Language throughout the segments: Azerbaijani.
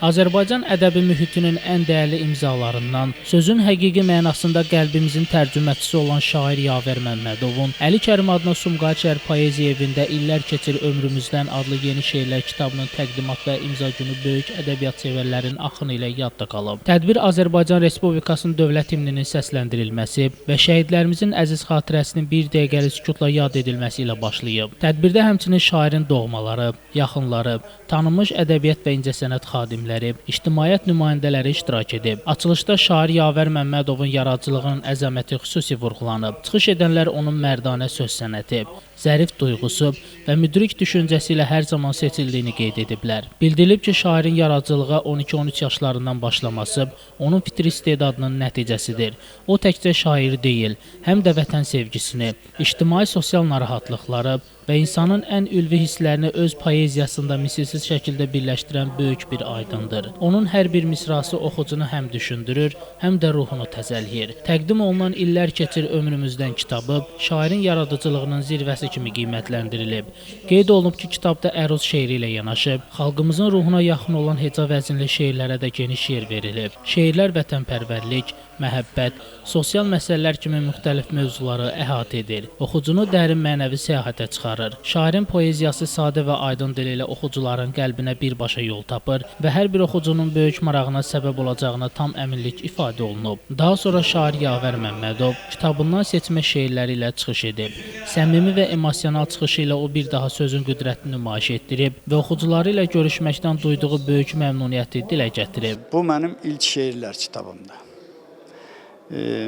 Azərbaycan ədəbi mühitinin ən dəyərli imzalarından, sözün həqiqi mənasında qəlbimizin tərcüməçisi olan şair Yavər Məmmədovun Əli Kərim adına Sumqayıt şəhər poeziya evində İllər keçir ömrümüzdən adlı yeni şeirlər kitabının təqdimat və imza günü böyük ədəbiyyat sevərlərin axını ilə yadda qalıb. Tədbir Azərbaycan Respublikasının dövlət himninin səsləndirilməsi və şəhidlərimizin əziz xatirəsinin bir dəqiqəlik sükutla yad edilməsi ilə başlayıb. Tədbirdə həmçinin şairin doğmaları, yaxınları, tanınmış ədəbiyyat və incəsənət xadimləri, ictimaiyyət nümayəndələri iştirak edib. Açılışda şair Yavər Məmmədovun yaradıcılığının əzəməti xüsusi vurğulanıb. Çıxış edənlər onun mərdanə söz sənəti, zərif duyğusu və müdrik düşüncəsi ilə hər zaman seçildiyini qeyd ediblər. Bildirilib ki, şairin yaradıcılığa 12-13 yaşlarından başlaması onun fitri istedadının nəticəsidir. O təkcə şair deyil, həm də vətən sevgisini, ictimai sosial narahatlıqları və insanın ən ülvi hisslərini öz poeziyasında misilsiz şəkildə birləşdirən böyük bir aydındır. Onun hər bir misrası oxucunu həm düşündürür, həm də ruhunu təzəlləyir. Təqdim olunan İllər keçir ömrümüzdən kitabı şairin yaradıcılığının zirvəsi kimi qiymətləndirilib. Qeyd olunub ki, kitabda əruz şeiri ilə yanaşı, xalqımızın ruhuna yaxın olan heca vəzinli şeirlərə də geniş yer verilib. Şeirlər vətənpərvərlik, məhəbbət, sosial məsələlər kimi müxtəlif mövzuları əhatə edir. Oxucunu dərin mənəvi səyahətə çıxarır. Şairin poeziyası sadə və aydın dil ilə oxucuların qəlbinə birbaşa yol tapır və hər bir oxucunun böyük marağına səbəb olacağına tam əminlik ifadə olunub. Daha sonra şair Yavər Məmmədov kitabından seçmə şeirləri ilə çıxış edib. Səmimi və emosional çıxışı ilə o bir daha sözün qüdrətini nümayiş etdirib və oxucuları ilə görüşməkdən duyduğu böyük məmnuniyyəti dilə gətirib. Bu mənim ilk şeirlər kitabımdır.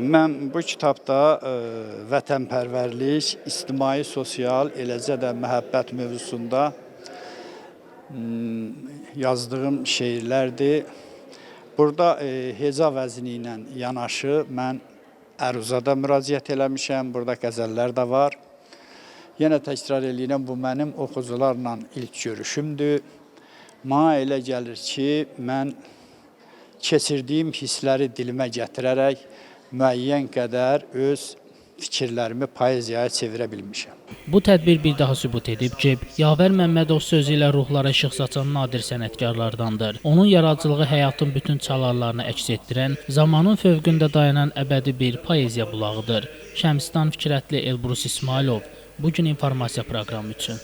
Mən bu kitabda vətənpərvərlik, ictimai, sosial, eləcə də məhəbbət mövzusunda yazdığım şeirlərdir. Burada heca vəzni ilə yanaşı mən əruza da müraciət eləmişəm, burada qəzəllər də var. Yenə təkrar eləyirəm, bu mənim oxucularla ilk görüşümdür. Mənə elə gəlir ki, mən keçirdiyim hissləri dilimə gətirərək müəyyən qədər öz fikirlərimi poeziyaya çevirə bilmişəm. Bu tədbir bir daha sübut edib ki, Yavər Məmmədov sözü ilə ruhlara işıq saçan nadir sənətkarlardandır. Onun yaradıcılığı həyatın bütün çalarlarını əks etdirən, zamanın fövqündə dayanan əbədi bir poeziya bulağıdır. Şəmstan Fikrətli, Elbrus İsmailov, Bugün informasiya proqramı üçün.